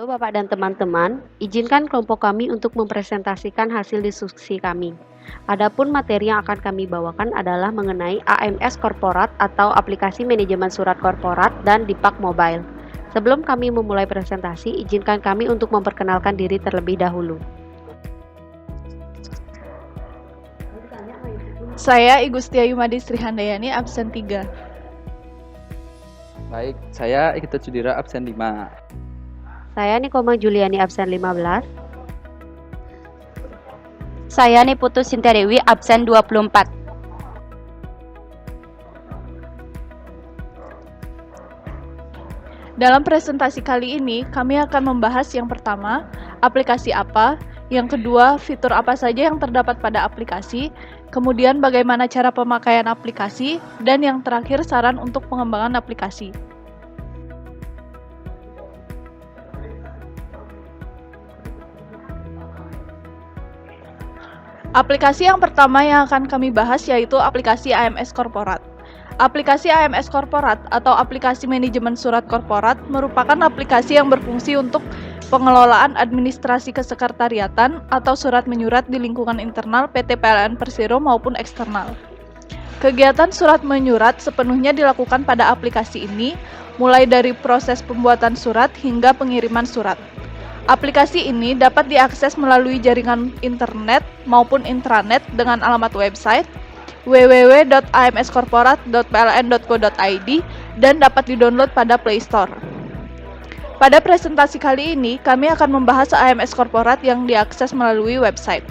Halo Bapak dan teman-teman, izinkan kelompok kami untuk mempresentasikan hasil diskusi kami. Adapun materi yang akan kami bawakan adalah mengenai AMS Korporat atau aplikasi manajemen surat korporat dan Dipak Mobile. Sebelum kami memulai presentasi, izinkan kami untuk memperkenalkan diri terlebih dahulu. Saya Igustia Yumadi Srihandayani, absen 3. Baik, saya Ikita Sudira, absen 5. Saya Nikoma Juliani, absen 15. Saya Niputu Sinta Dewi, absen 24. Dalam presentasi kali ini, kami akan membahas yang pertama, aplikasi apa, yang kedua, fitur apa saja yang terdapat pada aplikasi, kemudian bagaimana cara pemakaian aplikasi, dan yang terakhir saran untuk pengembangan aplikasi. Aplikasi yang pertama yang akan kami bahas yaitu aplikasi AMS Korporat. Aplikasi AMS Korporat atau aplikasi manajemen surat korporat merupakan aplikasi yang berfungsi untuk pengelolaan administrasi kesekretariatan atau surat menyurat di lingkungan internal PT PLN Persero maupun eksternal. Kegiatan surat menyurat sepenuhnya dilakukan pada aplikasi ini, mulai dari proses pembuatan surat hingga pengiriman surat. Aplikasi ini dapat diakses melalui jaringan internet maupun intranet dengan alamat website www.amskorporat.pln.co.id dan dapat didownload pada Play Store. Pada presentasi kali ini, kami akan membahas AMS Korporat yang diakses melalui website.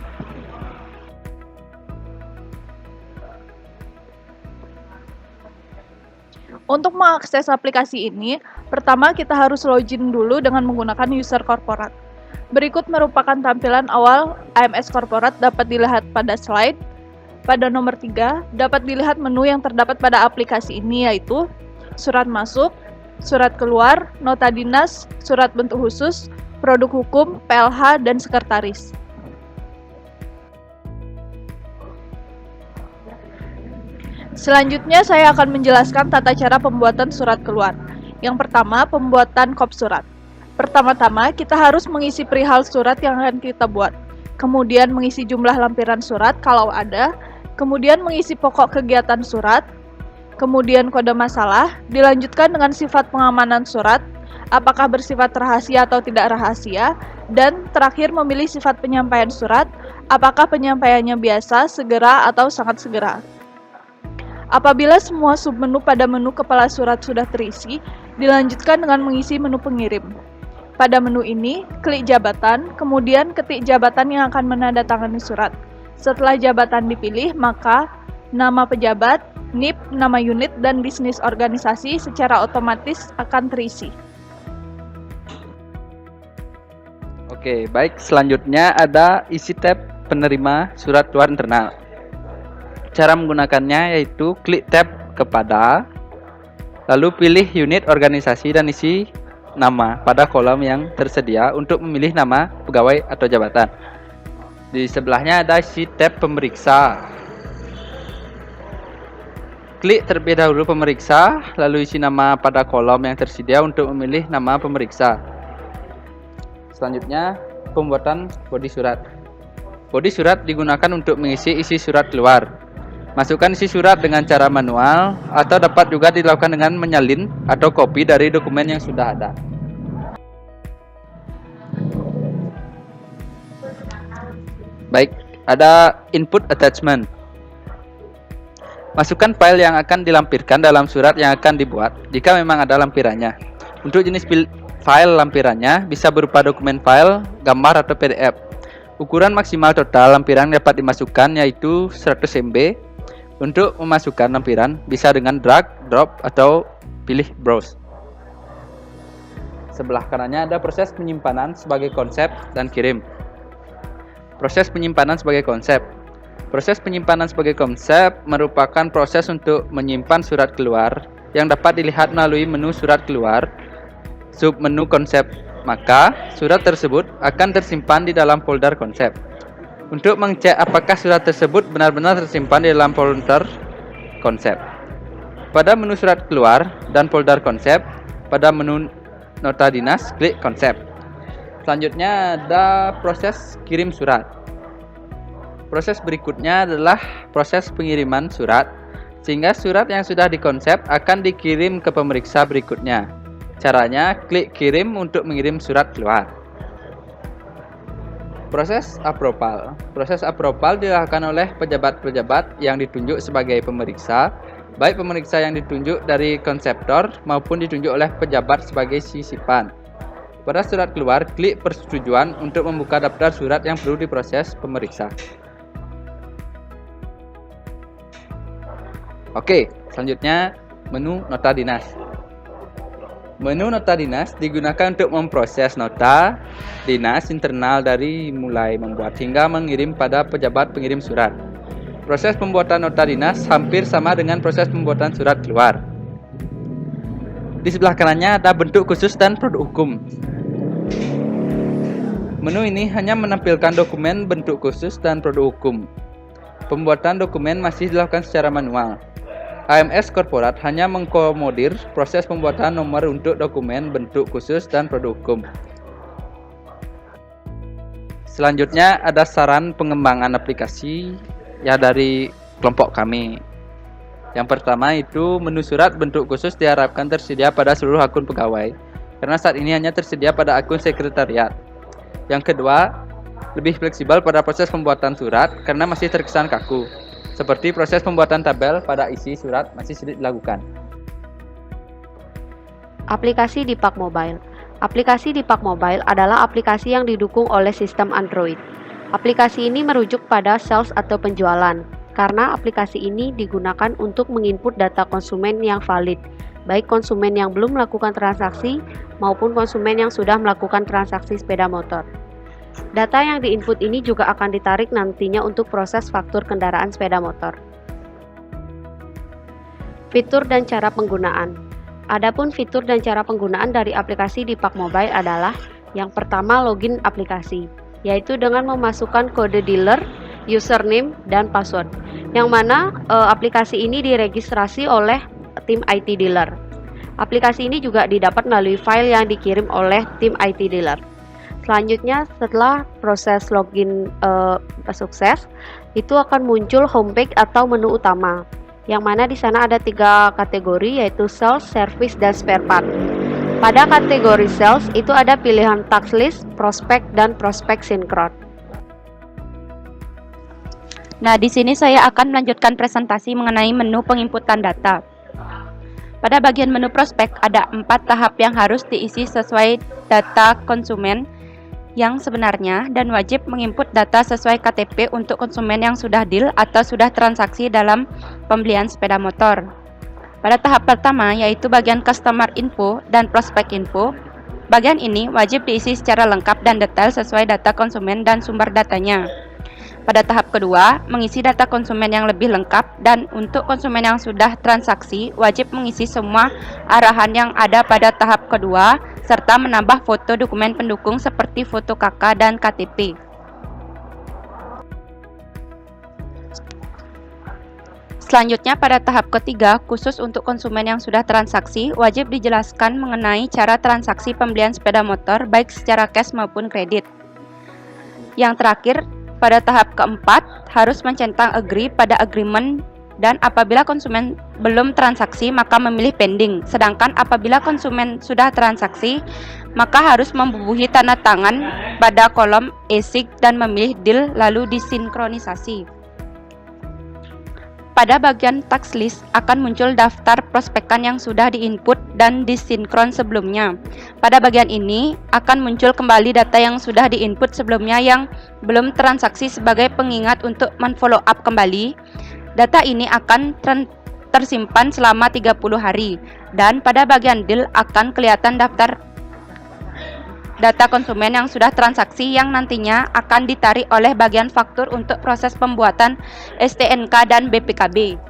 Untuk mengakses aplikasi ini, pertama kita harus login dulu dengan menggunakan user korporat. Berikut merupakan tampilan awal AMS Korporat dapat dilihat pada slide. Pada nomor 3, dapat dilihat menu yang terdapat pada aplikasi ini yaitu surat masuk, surat keluar, nota dinas, surat bentuk khusus, produk hukum, PLH, dan sekretaris. Selanjutnya saya akan menjelaskan tata cara pembuatan surat keluar. Yang pertama, pembuatan kop surat. Pertama-tama, kita harus mengisi perihal surat yang akan kita buat. Kemudian mengisi jumlah lampiran surat kalau ada. Kemudian mengisi pokok kegiatan surat. Kemudian kode masalah. Dilanjutkan dengan sifat pengamanan surat. Apakah bersifat rahasia atau tidak rahasia. Dan terakhir memilih sifat penyampaian surat. Apakah penyampaiannya biasa, segera, atau sangat segera. Apabila semua submenu pada menu kepala surat sudah terisi, dilanjutkan dengan mengisi menu pengirim. Pada menu ini, klik jabatan, kemudian ketik jabatan yang akan menandatangani surat. Setelah jabatan dipilih, maka nama pejabat, NIP, nama unit, dan bisnis organisasi secara otomatis akan terisi. Oke, baik. Selanjutnya ada isi tab penerima surat keluar internal. Cara menggunakannya yaitu klik tab kepada, lalu pilih unit organisasi dan isi nama pada kolom yang tersedia untuk memilih nama pegawai atau jabatan. Di sebelahnya ada isi tab pemeriksa. Klik terlebih dahulu pemeriksa, lalu isi nama pada kolom yang tersedia untuk memilih nama pemeriksa. Selanjutnya, pembuatan bodi surat. Bodi surat digunakan untuk mengisi isi surat keluar. Masukkan isi surat dengan cara manual atau dapat juga dilakukan dengan menyalin atau copy dari dokumen yang sudah ada. Baik, ada input attachment. Masukkan file yang akan dilampirkan dalam surat yang akan dibuat jika memang ada lampirannya. Untuk jenis file lampirannya bisa berupa dokumen file, gambar, atau PDF. Ukuran maksimal total lampiran dapat dimasukkan yaitu 100 MB. Untuk memasukkan lampiran bisa dengan drag, drop, atau pilih browse. Sebelah kanannya ada proses penyimpanan sebagai konsep dan kirim. Proses penyimpanan sebagai konsep. Proses penyimpanan sebagai konsep merupakan proses untuk menyimpan surat keluar yang dapat dilihat melalui menu surat keluar, submenu konsep. Maka, surat tersebut akan tersimpan di dalam folder konsep. Untuk mengecek apakah surat tersebut benar-benar tersimpan di dalam folder konsep. Pada menu surat keluar dan folder konsep, pada menu nota dinas, klik konsep. Selanjutnya ada proses kirim surat. Proses berikutnya adalah proses pengiriman surat, sehingga surat yang sudah dikonsep akan dikirim ke pemeriksa berikutnya. Caranya, klik kirim untuk mengirim surat keluar. Proses approval. Proses approval dilakukan oleh pejabat-pejabat yang ditunjuk sebagai pemeriksa, baik pemeriksa yang ditunjuk dari konseptor maupun ditunjuk oleh pejabat sebagai sisipan. Pada surat keluar, klik persetujuan untuk membuka daftar surat yang perlu diproses pemeriksa. Oke, selanjutnya menu nota dinas. Menu nota dinas digunakan untuk memproses nota dinas internal dari mulai membuat hingga mengirim pada pejabat pengirim surat. Proses pembuatan nota dinas hampir sama dengan proses pembuatan surat keluar. Di sebelah kanannya ada bentuk khusus dan produk hukum. Menu ini hanya menampilkan dokumen bentuk khusus dan produk hukum. Pembuatan dokumen masih dilakukan secara manual. AMS Korporat hanya mengakomodir proses pembuatan nomor untuk dokumen bentuk khusus dan produk hukum. Selanjutnya ada saran pengembangan aplikasi ya dari kelompok kami. Yang pertama itu menu surat bentuk khusus diharapkan tersedia pada seluruh akun pegawai, karena saat ini hanya tersedia pada akun sekretariat. Yang kedua, lebih fleksibel pada proses pembuatan surat karena masih terkesan kaku. Seperti proses pembuatan tabel pada isi surat masih sulit dilakukan. Aplikasi di Pak Mobile. Aplikasi di Pak Mobile adalah aplikasi yang didukung oleh sistem Android. Aplikasi ini merujuk pada sales atau penjualan, karena aplikasi ini digunakan untuk menginput data konsumen yang valid, baik konsumen yang belum melakukan transaksi maupun konsumen yang sudah melakukan transaksi sepeda motor. Data yang diinput ini juga akan ditarik nantinya untuk proses faktur kendaraan sepeda motor. Fitur dan cara penggunaan. Adapun fitur dan cara penggunaan dari aplikasi di Pak Mobile adalah yang pertama login aplikasi, yaitu dengan memasukkan kode dealer, username, dan password, yang mana aplikasi ini diregistrasi oleh tim IT dealer. Aplikasi ini juga didapat melalui file yang dikirim oleh tim IT dealer. Selanjutnya, setelah proses login sukses, itu akan muncul homepage atau menu utama, yang mana di sana ada 3 kategori, yaitu sales, service, dan spare part. Pada kategori sales itu ada pilihan task list, prospek, dan prospek sinkron. Nah, di sini saya akan melanjutkan presentasi mengenai menu penginputan data. Pada bagian menu prospek ada 4 tahap yang harus diisi sesuai data konsumen yang sebenarnya dan wajib menginput data sesuai KTP untuk konsumen yang sudah deal atau sudah transaksi dalam pembelian sepeda motor. Pada tahap pertama yaitu bagian customer info dan prospek info, bagian ini wajib diisi secara lengkap dan detail sesuai data konsumen dan sumber datanya. Pada tahap kedua, mengisi data konsumen yang lebih lengkap, dan untuk konsumen yang sudah transaksi wajib mengisi semua arahan yang ada pada tahap kedua serta menambah foto dokumen pendukung seperti foto KK dan KTP. Selanjutnya pada tahap ketiga, khusus untuk konsumen yang sudah transaksi, wajib dijelaskan mengenai cara transaksi pembelian sepeda motor baik secara cash maupun kredit. Yang terakhir, pada tahap keempat, harus mencentang agree pada agreement, dan apabila konsumen belum transaksi maka memilih pending. Sedangkan apabila konsumen sudah transaksi, maka harus membubuhi tanda tangan pada kolom ESIG dan memilih deal lalu disinkronisasi. Pada bagian task list akan muncul daftar prospekan yang sudah diinput dan disinkron sebelumnya. Pada bagian ini akan muncul kembali data yang sudah diinput sebelumnya yang belum transaksi sebagai pengingat untuk men-follow up kembali. Data ini akan tersimpan selama 30 hari dan pada bagian deal akan kelihatan daftar data konsumen yang sudah transaksi yang nantinya akan ditarik oleh bagian faktur untuk proses pembuatan STNK dan BPKB.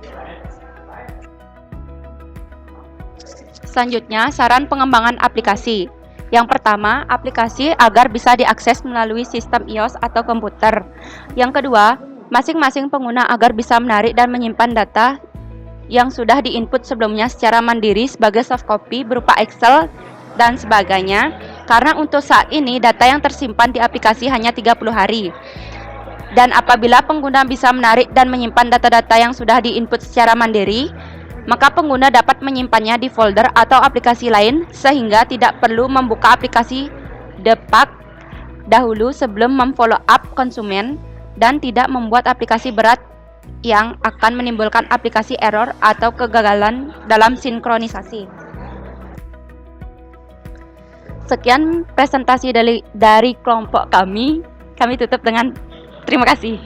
Selanjutnya, saran pengembangan aplikasi. Yang pertama, aplikasi agar bisa diakses melalui sistem iOS atau komputer. Yang kedua, masing-masing pengguna agar bisa menarik dan menyimpan data yang sudah diinput sebelumnya secara mandiri sebagai soft copy berupa Excel dan sebagainya. Karena untuk saat ini data yang tersimpan di aplikasi hanya 30 hari. Dan apabila pengguna bisa menarik dan menyimpan data-data yang sudah diinput secara mandiri, maka pengguna dapat menyimpannya di folder atau aplikasi lain sehingga tidak perlu membuka aplikasi Depak dahulu sebelum memfollow up konsumen dan tidak membuat aplikasi berat yang akan menimbulkan aplikasi error atau kegagalan dalam sinkronisasi. Sekian presentasi dari kelompok kami. Kami tutup dengan terima kasih.